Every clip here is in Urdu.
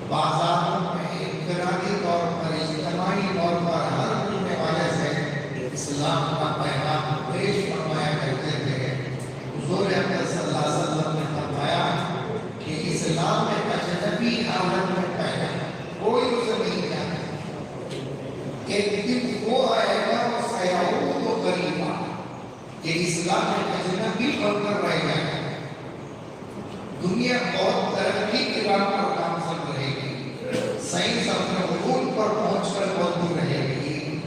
بازاروں میں انفرادی طور پر اسلام کا پیغام پیش فرمایا کرتے تھے۔ حضور اکرم صلی اللہ علیہ وسلم نے فرمایا کہ اسلام میں اجنبی حالت میں پیدا کوئی اسے نہیں جانا، ایک دن وہ آئے گا وہ سیعود و غریبا، یہ اسلام میں اجنبی بن کر رہ جائے گا۔ دنیا بہت ترقی کی راہ پر گامزن رہے گی، سائنس اپنے علوم پر پہنچ کر بہت دور رہے گی،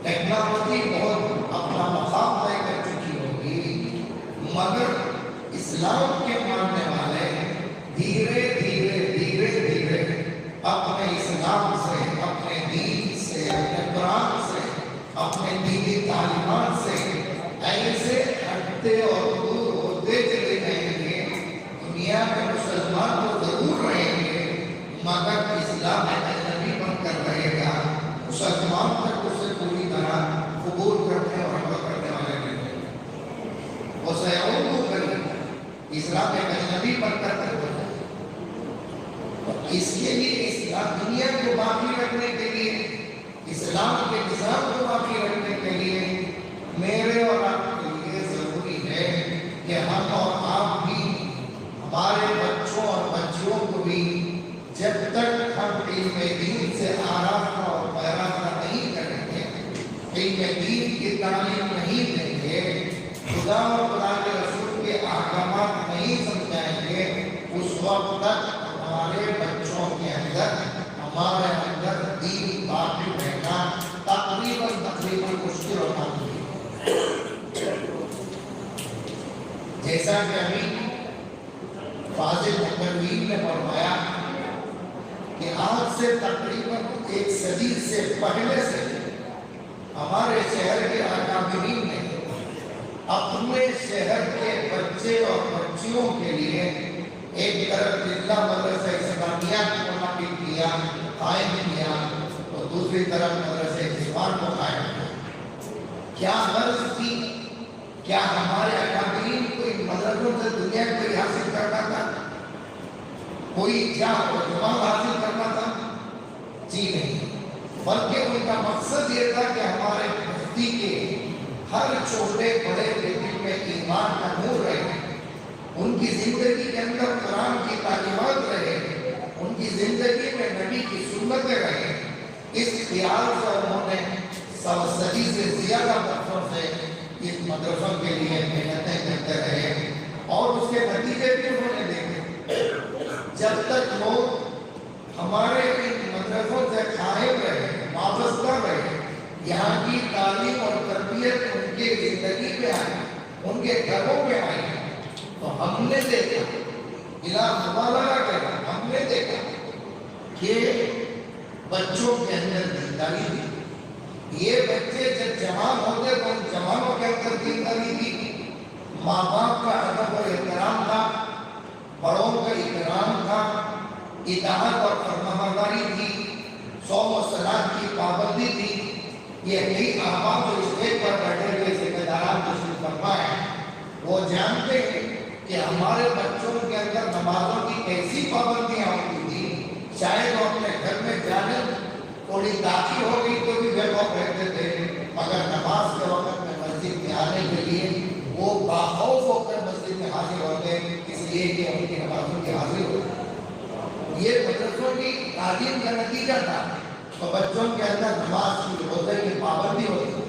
ٹیکنالوجی بہت اپنا مقام طے کر چکی ہوگی، مگر اسلام کے ماننے والے دھیرے دھیرے دھیرے دھیرے اپنے اسلام سے، اپنے دین سے، اپنے قرآن سے، اپنے دینی تعلیمات سے ایسے ہٹتے اور دور ہوتے چلے جائیں گے۔ دنیا میں مسلمان تو ضرور رہیں گے مگر اسلام میں اجنبی بن کر رہے گا، مسلمان تک اسے پوری طرح قبول کرنے اور عمل کرنے والے نہیں رہیں گے۔ وہ سیعود و غریبا، اسلام میں اجنبی بن کر رہے گا۔ اس کے لیے اسلام دنیا کو باقی رکھنے کے لیے، اسلام کے نظام کو باقی رکھنے کے لیے میرے اور آپ کے لیے ضروری ہے کہ ہم اور آپ بھی ہمارے بچوں اور بچیوں کو بھی جب تک ہم علم دین سے آراستہ اور پیراستہ نہیں کریں گے، علم دین کی تعلیم نہیں دیں گے، خدا اور خدا کے رسول کے احکامات نہیں سمجھائیں گے، اس وقت تک ہمارے بچوں کے اندر، ہمارے اندر دین باقی رہنا تقریباً مشکل ہوتا ہے۔ جیسا کہ ابھی فاضل مکرمین نے فرمایا کہ آج سے تقریباً ایک صدی سے پہلے سے ہمارے شہر کے اکابرین نے اپنے شہر کے بچے اور بچیوں کے لیے ایک طرف ضلع مدرسہ اسلامیہ کو منعقد کیا، قائم کیا، اور دوسری طرف مدرسہ حفظان کو قائم کیا۔ کیا غرض تھی؟ کیا ہمارے اکابرین کو ان مدرسوں سے دنیا کو حاصل کرنا تھا؟ کوئی کیا جمال حاصل کرنا تھا؟ جی نہیں، بلکہ ان کا مقصد یہ تھا کہ ہمارے بستی کے ہر چھوٹے بڑے دل میں ایمان کا نور رہے، ان کی زندگی کے اندر قرآن کی تعلیمات رہے، ان کی زندگی میں نبی کی سنتیں رہے۔ اس خیال سے انہوں نے 100 صدی سے زیادہ برسوں سے اس مدرسوں کے لیے محنتیں کرتے رہے، اور اس کے نتیجے بھی انہوں نے دیکھے۔ جب تک لوگ ہمارے ان مدرسوں سے قائم رہے، وابستہ رہے، یہاں کی تعلیم اور تربیت ان کی زندگی میں آئی، ان کے گھروں میں آئی، تو ہم نے دیکھا، بلا مبالغہ کہا، ہم نے دیکھا کہ بچوں کے اندر دینداری تھی۔ یہ بچے جب جوان ہوتے تو ان جوانوں کے اندر دینداری تھی، ماں باپ کا ادب اور احترام تھا، بڑوں کا اکرام تھا، اطاعت اور فرمانبرداری تھی، صوم و صلاۃ کی پابندی تھی۔ یہ کئی احباب جو اسٹیج پر بیٹھے ہوئے ذمہ داران تشریف فرما ہے، وہ جانتے ہیں کہ ہمارے بچوں کے اندر نمازوں کی کیسی پابندیاں ہوتی تھی۔ شاید وہ اپنے گھر میں جانے تھوڑی تاخیر ہو گئی تو بھی بے خوف رہتے تھے، مگر نماز کے وقت میں مسجد میں آنے کے لیے وہ باخوف ہو کر مسجد میں حاضر ہوتے، اس لیے کہ ان کی نمازوں کی حاضر ہوتی۔ یہ مدرسوں کی تعلیم کا نتیجہ تھا، تو بچوں کے اندر نماز کی روزے کی پابندی ہوتی۔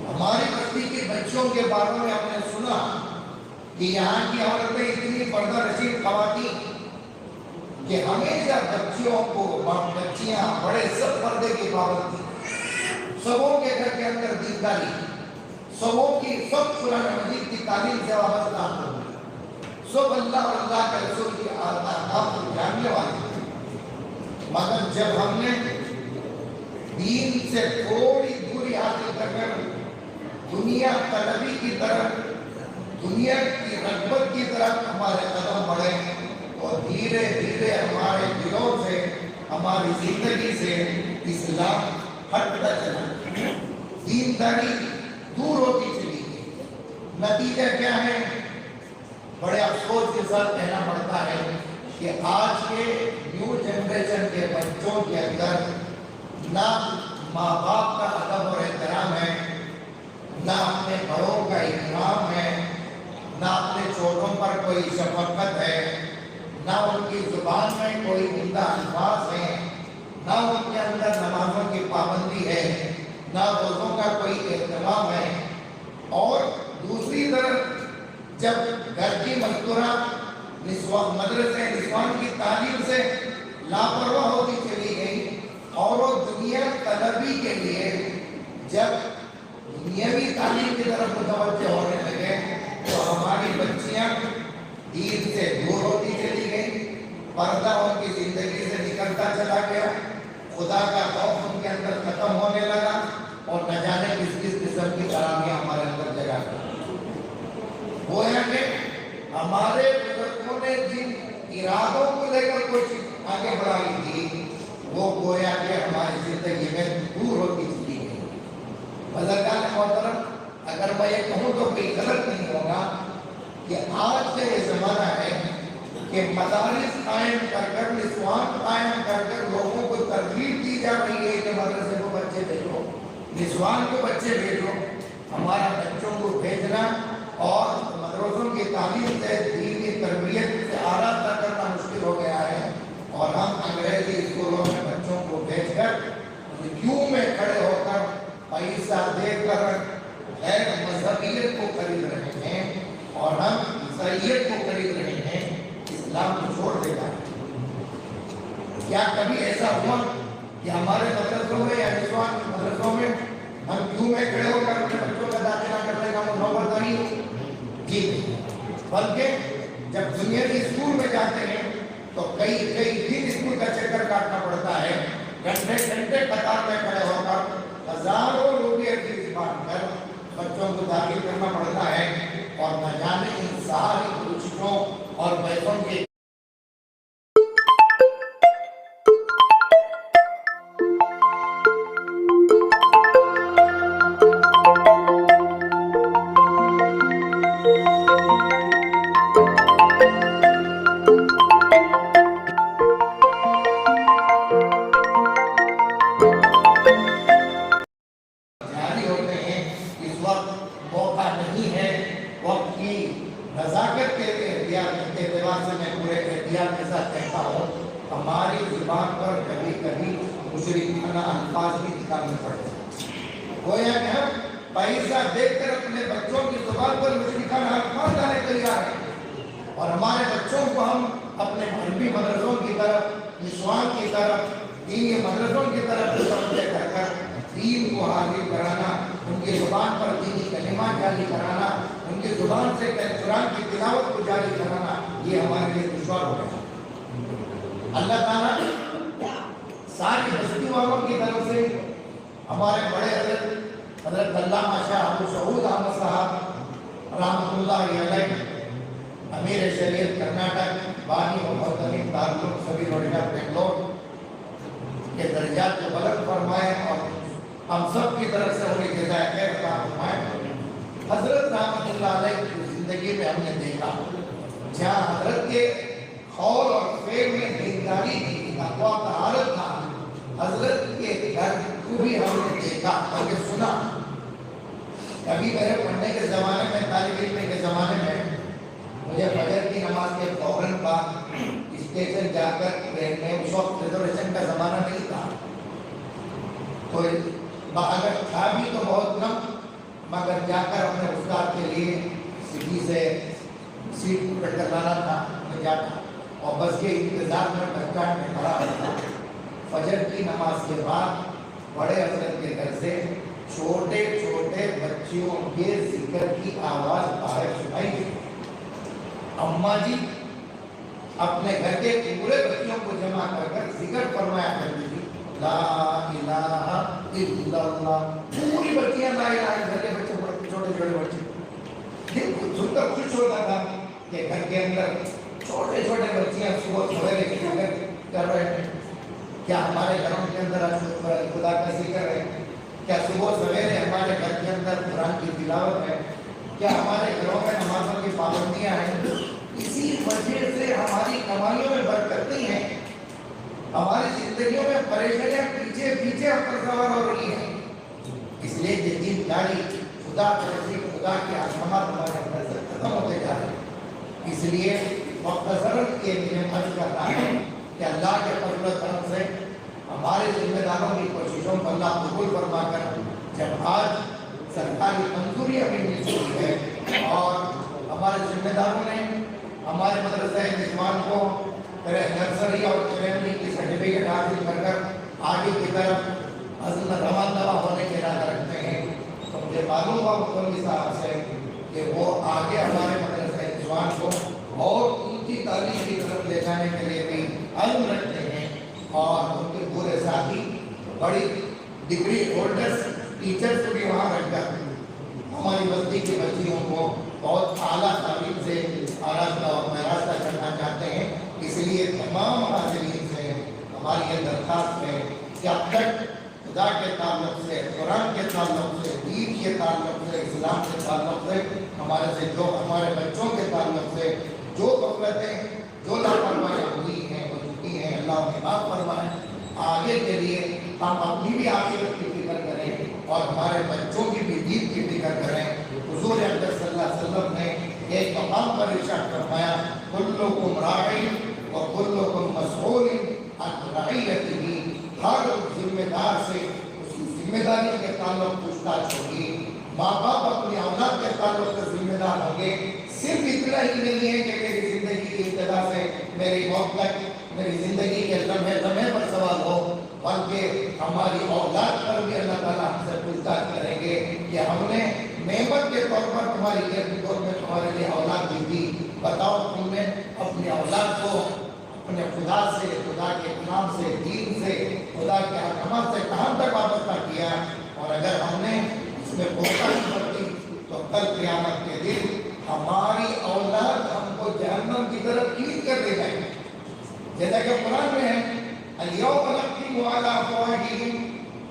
ہماری بستی کے بچوں کے بارے میں ہم نے سنا کہ یہاں کی عورتیں اتنی پردہ نشین خواتین کہ ہمیشہ بچیوں کو، بچیاں بڑے سب پردے کی پابندی، سبوں کے گھر کے اندر دینداری، سبوں کی سب قرآن مجید کی تعلیم سے وابستہ ہو، سب اللہ اور اللہ کے رسول کی احکام کو جاننے والے۔ مگر جب ہم نے دین سے تھوڑی دوری حاصل کر کر دنیا طلبی کی طرف، دنیا کی رغبت کی طرف ہمارے قدم بڑھے، اور دھیرے دھیرے ہمارے دلوں سے، ہماری زندگی سے اسلام ہٹتا چلا، دینداری دور ہوتی چلی گئی۔ نتیجہ کیا ہے؟ بڑے افسوس کے ساتھ کہنا پڑتا ہے کہ آج کے نیو جنریشن کے بچوں کے اندر نہ ماں باپ کا ادب اور احترام ہے، کوئی شفقت ہے، نہ ان کی زبان میں کوئی عمدہ الفاظ ہیں، نہ ان کے اندر نمازوں کی پابندی ہے، نہ روزوں کا کوئی اہتمام ہے۔ اور دوسری طرف جب گھر کی مذکورہ مدرسے نسوان کی تعلیم سے لاپرواہ ہوتی چلی گئی اور وہ دنیا طلبی کے لیے جب دنیاوی تعلیم کی طرف متوجہ ہونے لگے تو ہماری بچیاں دین سے دور ہوتی چلی گئی، پردہ ان کی زندگی سے نکلتا چلا گیا، خدا کا خوف ان کے اندر ختم ہونے لگا، اور نہ جانے کس کس قسم کی خرابیاں ہمارے اندر جگہ کر۔ گویا کہ ہمارے بزرگوں نے جن ارادوں کو لے کر کچھ آگے بڑھائی تھی وہ گویا کہ ہماری زندگی میں دور ہوتی چلی گئی۔ بزرگان محترم، اگر میں یہ کہوں تو کوئی غلط نہیں ہوگا کہ آج کا یہ زمانہ ہے کہ مدارس قائم کر کر، نسوان قائم کر کر لوگوں کو ترغیب دی جا رہی ہے کہ مدرسے کو بچے بھیجو، نسوان کو بچے بھیجو۔ ہمارا بچوں کو بھیجنا اور مدرسوں کی تعلیم سے، دین کی تربیت سے آراستہ کرنا مشکل ہو گیا ہے، اور ہم انگریزی اسکولوں میں بچوں کو بھیج کر کیوں میں کھڑے ہو کر پیسہ دے کر غیر مذہبیت کو خرید رہے ہیں، اور ہم عیسائیت کو خرید رہے ہیں، اسلام کو چھوڑ دے رہے ہیں۔ کیا کبھی ایسا ہوا کہ ہمارے مدرسوں میں یا نسوان مدرسوں میں ہم کیوں میں کھڑے ہو کر اپنے بچوں کا داخلہ کرنے کا نوبت نہیں ہو؟ جی نہیں، بلکہ جب دنیا کے اسکول میں جاتے ہیں تو کئی دن اسکول کا چکر کاٹنا پڑتا ہے، گھنٹے گھنٹے قطار میں کھڑے ہو کر ہزاروں روپے فیس بھر کر بچوں کو داخل کرنا پڑتا ہے، اور نہ جانے ان ساری کوششوں اور پیسوں کے جاری ہوتے ہیں۔ اس وقت موقع نہیں ہے وقت کی نزاکت کے اعتبار سے میں پورے احتیاط کے ساتھ کہتا ہوں، ہماری زبان پر کبھی کبھی مشرکانہ الفاظ بھی نکالنے پڑتے ہیں۔ گویا کہ ہم پیسہ دے کر اپنے بچوں کی زبان پر مشرکانہ الفاظ ڈالنے کے لیے آئے ہیں، اور ہمارے بچوں کو ہم اپنے مذہبی مدرسوں کی طرف، نسوان کی طرف، دینی مدرسوں کی طرف متوجہ کر کر دین کو حاضر کرانا، ان کی زبان پر دینی کلمات جاری کرانا، ان کی زبان سے قرآن کی تلاوت کو جاری کرانا، یہ ہمارے لیے دشوار ہو گیا۔ اللہ تعالیٰ ساری بستی والوں کی طرف سے ہمارے بڑے حضرت علامہ شاہ ابو سعود احمد صاحب رحمۃ اللہ علیہ، امیر شریعت کرناٹک، بانی و محترم دارالعلوم سبھی نوئیڈا بنگلور کے درجات کو بلند فرمائے، اور ہم سب کی طرف سے انہیں جزائے خیر عطا فرمائے۔ حضرت رحمۃ اللہ علیہ کی زندگی میں ہم نے دیکھا جہاں حضرت کے قول اور فعل میں دینداری تھی، تقویٰ طہارت تھا، حضرت کے گھر کو بھی ہم نے دیکھا بلکہ سنا۔ کبھی میرے پڑھنے کے زمانے میں، طالب علم کے زمانے میں، مجھے فجر کی نماز کے فوراً بعد اسٹیشن جا کر ٹرین میں، اس وقت ریزرویشن کا زمانہ نہیں تھا، تو اگر تھا بھی تو بہت کم، مگر جا کر اپنے استاد کے لیے سٹی سے سیٹ پکڑ کر لانا تھا، میں جاتا اور بس کے انتظار میں بس اسٹینڈ میں کھڑا ہوتا۔ فجر کی نماز کے بعد بڑے حضرت کے گھر سے چھوٹے چھوٹے بچیوں کے ذکر کی آواز باہر سنائی دی۔ اماں جی اپنے گھر کے پورے بچوں کو جمع کر کر ذکر فرمایا کرتی تھی، لا الہ الا اللہ۔ پوری بچیاں لا الہ الا اللہ، گھر کے بچے چھوٹے چھوٹے بچے دل کو سن کر خوش ہوتا تھا کہ گھر کے اندر چھوٹے چھوٹے بچیاں صبح سویرے ذکر کر رہے ہیں۔ کیا ہمارے گھروں کے اندر خدا کا ذکر ہے؟ کیا صبح سویرے ہمارے گھر کے اندر قرآن کی تلاوت ہے؟ کیا ہمارے گھروں میں نمازوں کی پابندیاں ہیں؟ اسی وجہ سے ہماری کمائیوں میں برکت نہیں ہے، ہماری زندگیوں میں پریشانیاں پیچھے پیچھے ہم پر سوار ہو رہی ہیں۔ اس لیے کہ دینداری، خدا کی احکامات ہمارے اندر سے ختم ہوتے جا رہے ہیں۔ اس لیے مختصراً یہ مجھے عرض کرنا ہے کہ اللہ کے فضل و کرم سے ہمارے ذمہ داروں کی کوششوں کو اللہ قبول فرما کر جب آج سرکاری منظوری ابھی مل چکی ہے اور ہمارے ذمہ داروں نے ہمارے مدرسہ نظمان کو نرسری اور پرائمری کی سرٹیفکیٹ حاصل کر کر آگے کی طرف عزم رواں ہونے کے ارادہ رکھتے ہیں، تو مجھے معلوم ہوا مولوی صاحب سے کہ وہ آگے ہمارے مدرسہ نظمان کو اور اونچی تعلیم کی طرف لے جانے کے لیے بھی عزم رکھتے ہیں، اور ان کے پورے ساتھی بڑی ڈگری ہولڈرز ٹیچرز کو بھی وہاں رکھ کر ہماری بستی کی بچیوں کو بہت اعلیٰ تعلیم سے آراستہ اور مراستہ کرنا چاہتے ہیں۔ اس لیے تمام حاضرین سے ہماری یہ درخواست ہے کہ اب تک خدا کے تعلق سے، قرآن کے تعلق سے، دین کے تعلق سے، اسلام کے تعلق سے، ہمارے بچوں کے تعلق سے جو غفلتیں، جو لاپرواہیاں ہوئی ہیں، ہو چکی ہیں، اللہ انہیں معاف فرمائے۔ آگے کے لیے ہم اپنی بھی آخرت کی فکر کریں اور ہمارے بچوں کی بھی دین کی فکر کریں۔ حضور اقدس صلی اللہ علیہ وسلم نے ایک مقام پر ارشاد فرمایا، کلکم راعی اور کلکم مسئول عن رعیتہ، ہر ذمہ دار سے اس کی ذمہ داری کے تعلق پوچھتاچھ ہوگی۔ ماں باپ اپنی اولاد کے تعلق سے ذمہ دار ہوں گے۔ صرف اتنا ہی نہیں ہے کہ میری زندگی کی ابتدا سے میری موت تک میری زندگی کے لمحے لمحے پر سوال ہو، بلکہ ہماری اولاد پر بھی اللہ تعالیٰ ہم سے پوچھتاچھ کریں گے کہ ہم نے نعمت کے طور پر تمہاری غیر دور میں تمہارے لیے اولاد دی تھی، بتاؤ تم نے اپنی اولاد کو اپنے خدا سے، خدا کے کلام سے، دین سے، خدا کے احکامات سے کہاں تک وابستہ کیا، اور اگر ہم نے اس میں کوتاہی برتی تو کل قیامت کے دن ہماری اولاد ہم کو جہنم کی طرف کھینچ کر لے جائے گی۔ جیسا کہ قرآن میں ہے، اليوم نختم على افواہہم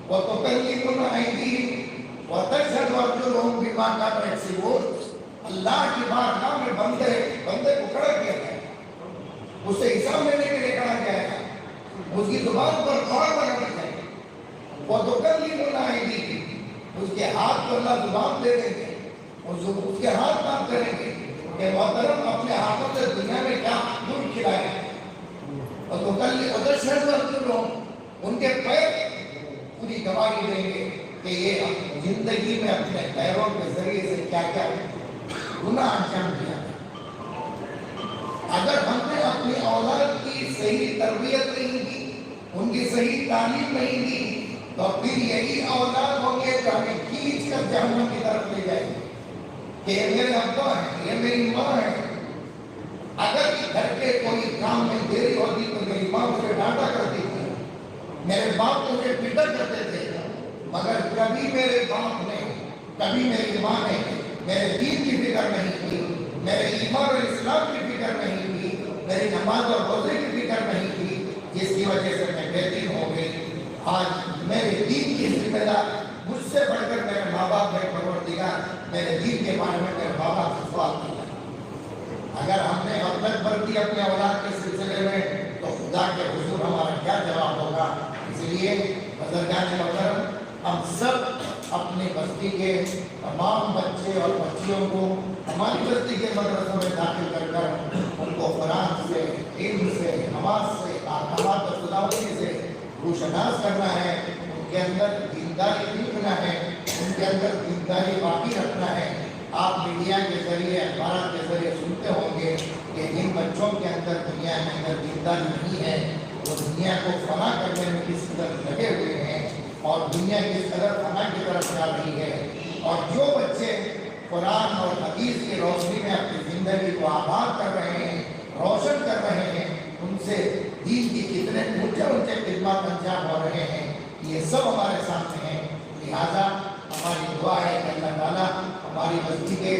وتکلمنا ایدیہم وتشہد ارجلہم بما کانوا یکسبون۔ اللہ کی بارگاہ میں بندے کو کھڑا کیا گیا، اس سے حساب لینے کے لیے کھڑا کیا گیا، اس کی زبان پر مہر لگائی جائے گی، وتکلمنا ایدیہم، اس کے ہاتھ کو اللہ زبان دے دیں گے، اس کے ہاتھ کام کریں گے کہ محترم اپنے ہاتھوں سے دنیا میں کیا دودھ کھلائے، اور وتشہد ارجلہم، ان کے پیر پوری گواہی دیں گے کہ یہ زندگی میں اپنے پیروں کے ذریعے سے کیا کیا گناہ انجام دیا۔ اگر ہم نے اپنی اولاد کی صحیح تربیت نہیں دی، ان کی صحیح تعلیم نہیں دی، تو پھر یہی اولاد ہوں گے جو ہمیں کھینچ کر جہنم کی طرف لے جائے گی کہ یہ میرے ابا ہیں، یہ میری ماں ہے۔ اگر گھر کے کوئی کام میں دیری ہوتی تو میری ماں مجھے ڈانٹا کرتی تھی، میرے باپ مجھے پیٹا کرتے تھے، مگر کبھی میرے باپ نے، کبھی میری ماں نے میرے دین کی فکر نہیں کی، میرے ایمان اور اسلام کی فکر نہیں کی، میری نماز اور روزے کی فکر نہیں کی، جس کی وجہ سے میں بے دین ہو گئی۔ آج میرے دین کی ذمہ دار مجھ سے بڑھ کر میرے ماں باپ ہے، پروردگار میرے دین کے بارے میں میرے ماں باپ سے سوال کیا۔ اگر ہم نے غفلت برتی اپنے اولاد کے سلسلے میں تو خدا کے حضور ہمارا کیا جواب ہوگا؟ اس لیے بزرگان محترم، ہم سب اپنی بستی کے تمام بچے اور بچیوں کو ہماری بستی کے مدرسوں میں داخل کر کر ان کو قرآن سے، علم سے، نماز سے، احکامات و خداوندی سے روشناس کرنا ہے، ان کے اندر دینداری سیکھنا ہے، ان کے اندر دینداری باقی رکھنا ہے۔ آپ میڈیا کے ذریعے، اخبارات کے ذریعے سنتے ہوں گے کہ جن بچوں کے اندر دنیا کے اندر دینداری نہیں ہے، وہ دنیا کو فنا کرنے میں کس قدر لگے ہوئے ہیں اور دنیا کس قدر فنا کی طرف جا رہی ہے۔ اور جو بچے قرآن اور حدیث کی روشنی میں اپنی زندگی کو آباد کر رہے ہیں، روشن کر رہے ہیں، ان سے دین کی کتنے اونچے خدمات انجام ہو رہے ہیں، یہ سب ہمارے سامنے ہیں۔ لہٰذا ہماری دعا ہے کہ اللہ تعالیٰ ہماری بستی کے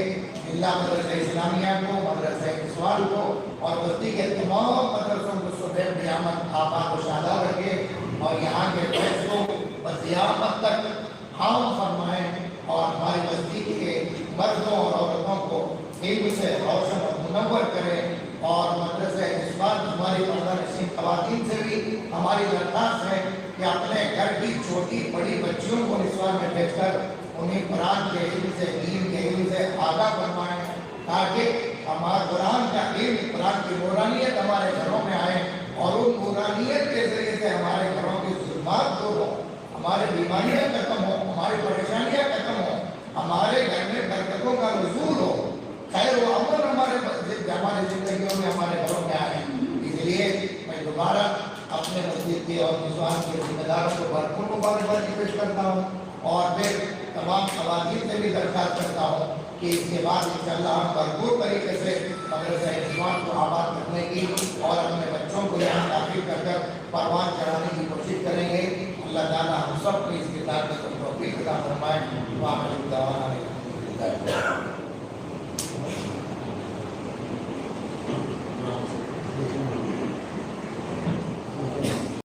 ضلع مدرسہ اسلامیہ کو، مدرسہ اسوال کو اور بستی کے تمام مدرسوں کو صبح قیامت آباد و شاداب رکھے اور یہاں کے فیض کو بقیامت تک عام فرمائیں اور ہماری بستی کے مردوں اور عورتوں کو علم سے روشن اور منور کرے۔ اور مدرسہ اسوال ہماری پردہ نشین خواتین سے بھی ہماری درخواست ہے کہ اپنے گھر کی چھوٹی بڑی بچیوں کو نسوان میں بھیج کر انہیں قرآن کے علم سے، دین کے علم سے آگاہ فرمائیں، تاکہ ہمارا قرآن کا علم، قرآن کی نورانیت ہمارے گھروں میں آئے اور ان نورانیت کے ذریعے سے ہمارے گھروں کی ظلمات دور ہو، ہماری بیماریاں ختم ہو، ہماری پریشانیاں ختم ہو، ہمارے گھر میں برکتوں کا نزول ہو، خیر و امن ہماری زندگیوں میں، ہمارے گھروں میں آئے۔ اس لیے میں دوبارہ اپنے مسجد کے اور نسوان کے ذمہ داروں کو بھرپور مبارکباد پیش کرتا ہوں اور پھر تمام خواتین سے بھی درخواست کرتا ہوں کہ اس کے بعد انشاءاللہ ہم بھرپور طریقے سے مدرسہ نسوان کو آباد کرنے کی اور اپنے بچوں کو یہاں داخل کر کر پروان چڑھانے کی کوشش